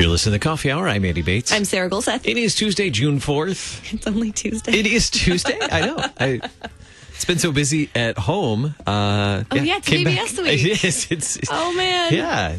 You're listening to the Coffee Hour. I'm Andy Bates. I'm Sarah Golseth. It is Tuesday, June 4th. It's only Tuesday. It is Tuesday? I know. It's been so busy at home. It's VBS week. It is. Oh, man. Yeah.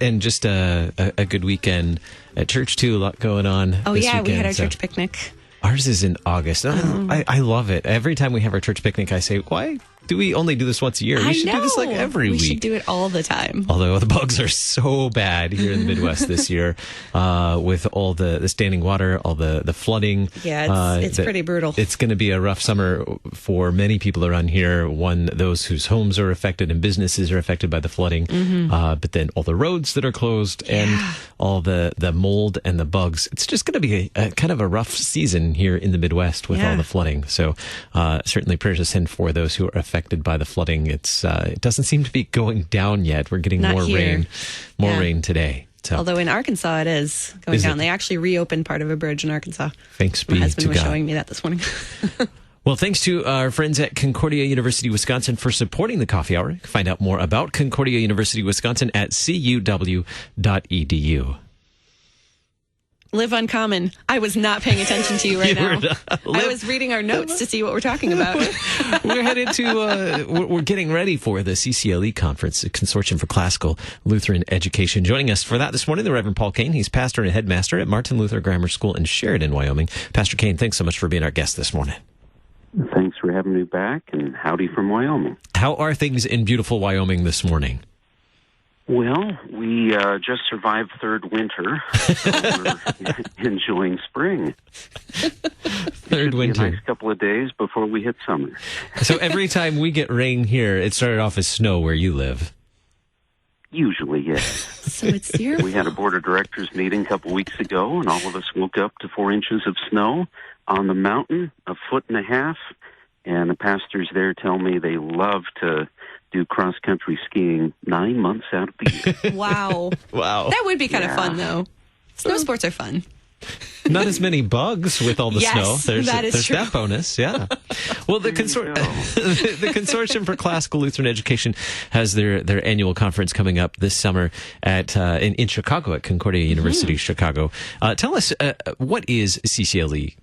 And just a good weekend at church, too. A lot going on this weekend. We had our church picnic. Ours is in August. I love it. Every time we have our church picnic, I say, why do we only do this once a year? We should do this like every week. We should do it all the time. Although the bugs are so bad here in the Midwest this year with all the standing water, all the flooding. Yeah, it's pretty brutal. It's going to be a rough summer for many people around here. Those whose homes are affected and businesses are affected by the flooding. But then all the roads that are closed and all the mold and the bugs. It's just going to be a kind of a rough season here in the Midwest with all the flooding. So certainly prayers to send for those who are affected by the flooding. It doesn't seem to be going down yet. We're getting more rain today. So. Although in Arkansas it is going down. They actually reopened part of a bridge in Arkansas. Thanks be to God. My husband was showing me that this morning. Well, thanks to our friends at Concordia University, Wisconsin for supporting the Coffee Hour. Find out more about Concordia University, Wisconsin at cuw.edu. Live Uncommon. I was not paying attention to you right now. I was reading our notes to see what we're talking about. We're headed to, we're getting ready for the CCLE conference, the Consortium for Classical Lutheran Education. Joining us for that this morning, the Reverend Paul Cain. He's pastor and headmaster at Martin Luther Grammar School in Sheridan, Wyoming. Pastor Cain, thanks so much for being our guest this morning. Thanks for having me back, and howdy from Wyoming. How are things in beautiful Wyoming this morning? Well, we just survived third winter, so we're enjoying spring. Third winter. A nice couple of days before we hit summer. So every time we get rain here, it started off as snow where you live. Usually, yes. So it's zero. We had a board of directors meeting a couple weeks ago, and all of us woke up to 4 inches of snow on the mountain, 1.5 feet, and the pastors there tell me they love to do cross-country skiing 9 months out of the year. Wow. That would be kind of fun, though. Snow sports are fun. Not as many bugs with all the snow. There's true. that bonus, yeah. Well, the Consortium for Classical Lutheran Education has their annual conference coming up this summer in Chicago at Concordia University, Chicago. Tell us, what is CCLE?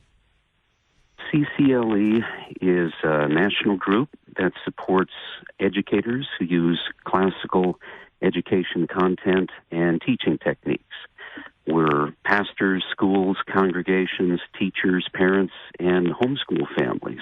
CCLE is a national group that supports educators who use classical education content and teaching techniques. We're pastors, schools, congregations, teachers, parents, and homeschool families.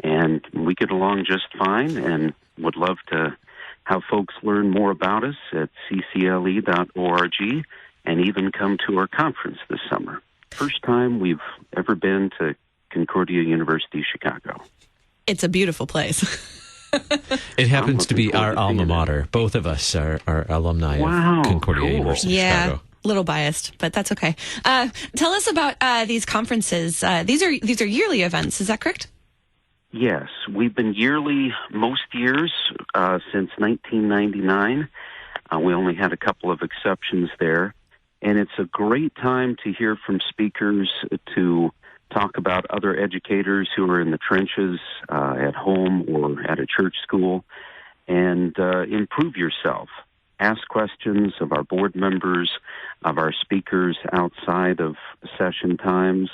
And we get along just fine and would love to have folks learn more about us at ccle.org and even come to our conference this summer. First time we've ever been to Concordia University, Chicago. It's a beautiful place. It happens to be our alma mater. Both of us are alumni of Concordia University, Chicago. A little biased, but that's okay. Tell us about these conferences. These are yearly events. Is that correct? Yes, we've been yearly most years since 1999. We only had a couple of exceptions there, and it's a great time to hear from speakers, to talk about other educators who are in the trenches at home or at a church school, and improve yourself. Ask questions of our board members, of our speakers outside of session times,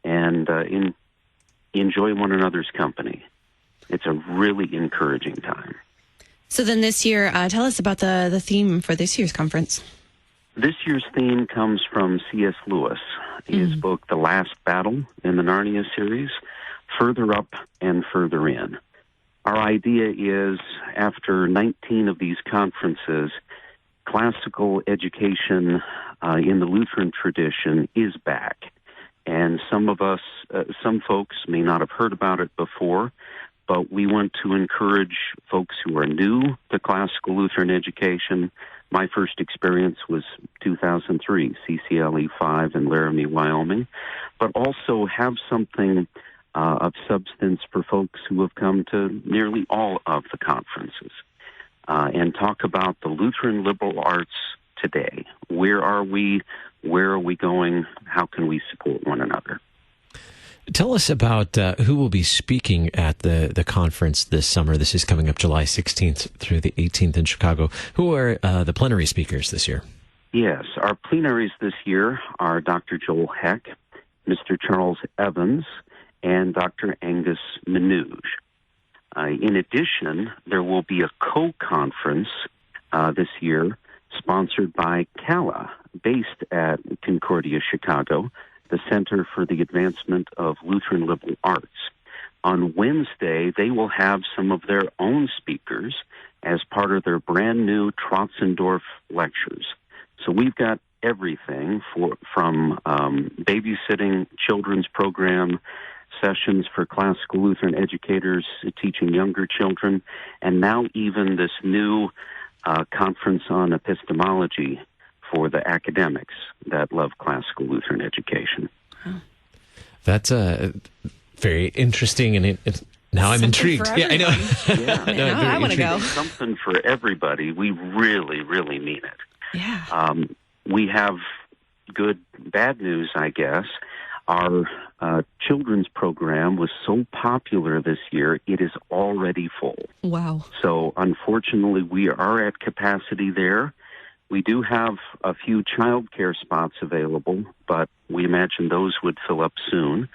and enjoy one another's company. It's a really encouraging time. So then this year, tell us about the theme for this year's conference. This year's theme comes from C.S. Lewis. His book, The Last Battle in the Narnia series, Further Up and Further In. Our idea is, after 19 of these conferences, classical education in the Lutheran tradition is back. And some folks may not have heard about it before, but we want to encourage folks who are new to classical Lutheran education. My first experience was 2003, CCLE 5 in Laramie, Wyoming, but also have something of substance for folks who have come to nearly all of the conferences, and talk about the Lutheran liberal arts today. Where are we? Where are we going? How can we support one another? Tell us about who will be speaking at the conference this summer. This is coming up July 16th through the 18th in Chicago. Who are the plenary speakers this year? Yes, our plenaries this year are Dr. Joel Heck, Mr. Charles Evans, and Dr. Angus Manouge. In addition, there will be a co-conference this year sponsored by CALA, based at Concordia, Chicago, the Center for the Advancement of Lutheran Liberal Arts. On Wednesday, they will have some of their own speakers as part of their brand new Trotzendorf lectures. So we've got everything from babysitting children's program, sessions for classical Lutheran educators teaching younger children, and now even this new conference on epistemology for the academics that love classical Lutheran education. That's very interesting, and now I'm intrigued. Yeah, I know. Yeah. Now I want to go. Something for everybody. We really, really mean it. Yeah. We have bad news, I guess. Our children's program was so popular this year, it is already full. Wow. So, unfortunately, we are at capacity there. We do have a few child care spots available, but we imagine those would fill up soon.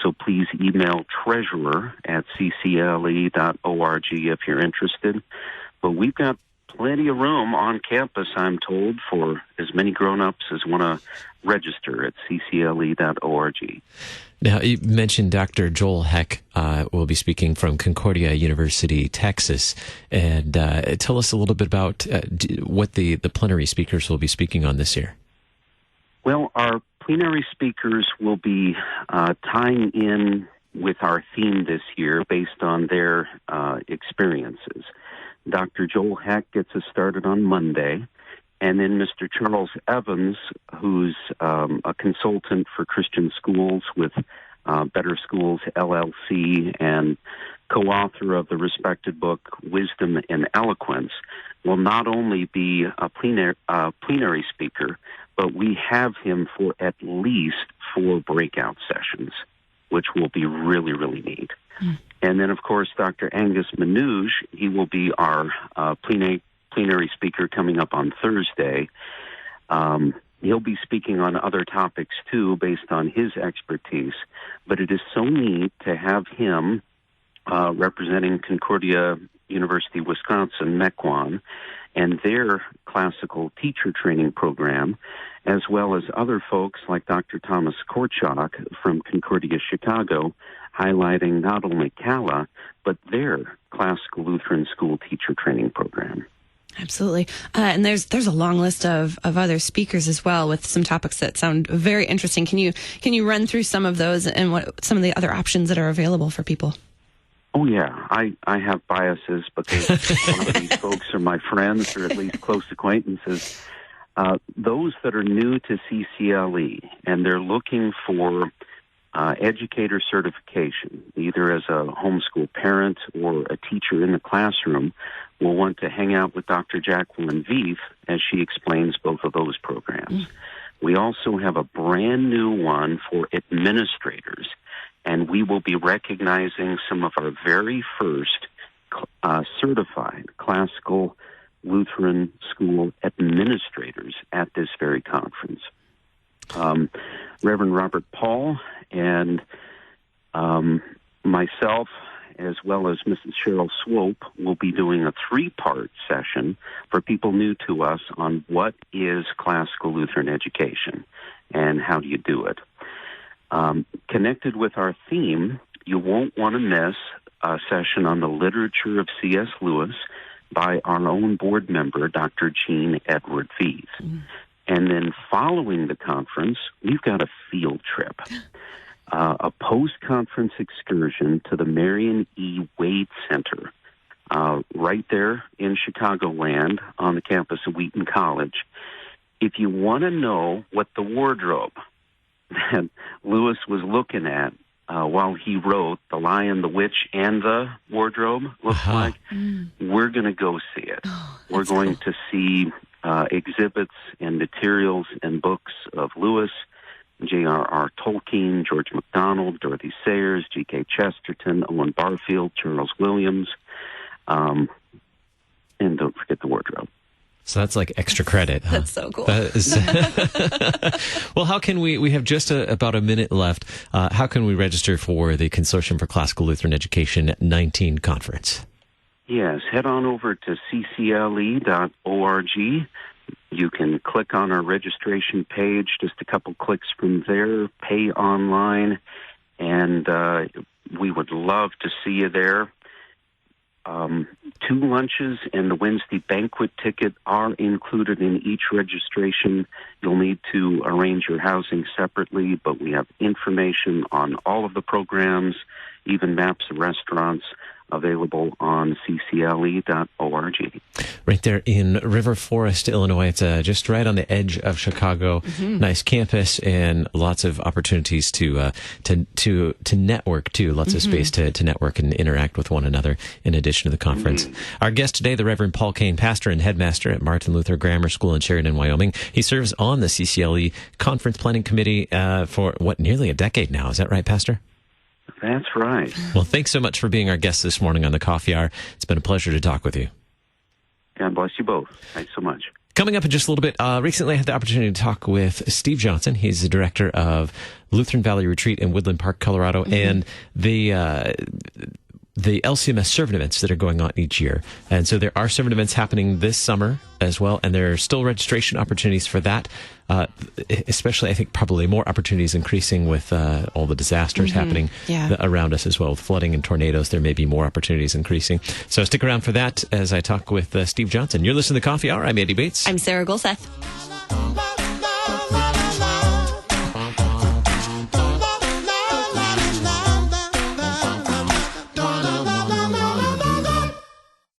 So please email treasurer@ccle.org if you're interested. But we've got plenty of room on campus, I'm told, for as many grown-ups as want to register at ccle.org. Now, you mentioned Dr. Joel Heck will be speaking from Concordia University, Texas. And tell us a little bit about what the plenary speakers will be speaking on this year. Well, our plenary speakers will be tying in with our theme this year based on their experiences. Dr. Joel Heck gets us started on Monday, and then Mr. Charles Evans, who's a consultant for Christian schools with Better Schools LLC and co-author of the respected book Wisdom and Eloquence, will not only be a plenary speaker, but we have him for at least 4 breakout sessions, which will be really, really neat. And then, of course, Dr. Angus Manouge, he will be our plenary speaker coming up on Thursday. He'll be speaking on other topics, too, based on his expertise. But it is so neat to have him representing Concordia University, Wisconsin, Mequon, and their classical teacher training program, as well as other folks like Dr. Thomas Korchak from Concordia, Chicago, highlighting not only CALA, but their classical Lutheran school teacher training program. Absolutely. And there's a long list of other speakers as well with some topics that sound very interesting. Can you run through some of those and what some of the other options that are available for people? Oh, yeah. I have biases because a lot of these folks are my friends or at least close acquaintances. Those that are new to CCLE and they're looking for educator certification, either as a homeschool parent or a teacher in the classroom, will want to hang out with Dr. Jacqueline Veith as she explains both of those programs. We also have a brand new one for administrators, and we will be recognizing some of our very first certified classical Lutheran school administrators at this very conference. Reverend Robert Paul and myself, as well as Mrs. Cheryl Swope, will be doing a 3-part session for people new to us on what is classical Lutheran education and how do you do it. Connected with our theme, you won't want to miss a session on the literature of C.S. Lewis by our own board member, Dr. Jean Edward Veith. And then following the conference, we've got a field trip, a post-conference excursion to the Marion E. Wade Center, right there in Chicagoland on the campus of Wheaton College. If you want to know what the wardrobe that Lewis was looking at while he wrote The Lion, the Witch, and the Wardrobe looks like, we're going to go see it. We're going to see exhibits and materials and books of Lewis, J.R.R. Tolkien, George MacDonald, Dorothy Sayers, G.K. Chesterton, Owen Barfield, Charles Williams, and don't forget the wardrobe. So that's like extra credit. Huh? That's so cool. That is well, how can we have just about a minute left. How can we register for the Consortium for Classical Lutheran Education 19 conference? Yes, head on over to CCLE.org. You can click on our registration page, just a couple clicks from there, pay online, and we would love to see you there. 2 lunches and the Wednesday banquet ticket are included in each registration. You'll need to arrange your housing separately, but we have information on all of the programs, even maps of restaurants, available on ccle.org. Right there in River Forest, Illinois. It's just right on the edge of Chicago. Mm-hmm. Nice campus and lots of opportunities to network too. Lots of space to network and interact with one another in addition to the conference. Our guest today, the Reverend Paul Cain, pastor and headmaster at Martin Luther Grammar School in Sheridan, Wyoming. He serves on the CCLE Conference Planning Committee for nearly a decade now. Is that right, Pastor? That's right. Well, thanks so much for being our guest this morning on the Coffee Hour. It's been a pleasure to talk with you. God bless you both. Thanks so much. Coming up in just a little bit, recently I had the opportunity to talk with Steve Johnson. He's the director of Lutheran Valley Retreat in Woodland Park, Colorado, and the LCMS servant events that are going on each year. And so there are servant events happening this summer as well, and there are still registration opportunities for that, especially I think probably more opportunities increasing with all the disasters happening around us as well, with flooding and tornadoes. There may be more opportunities increasing. So stick around for that as I talk with Steve Johnson. You're listening to the Coffee Hour. I'm Andy Bates. I'm Sarah Golseth.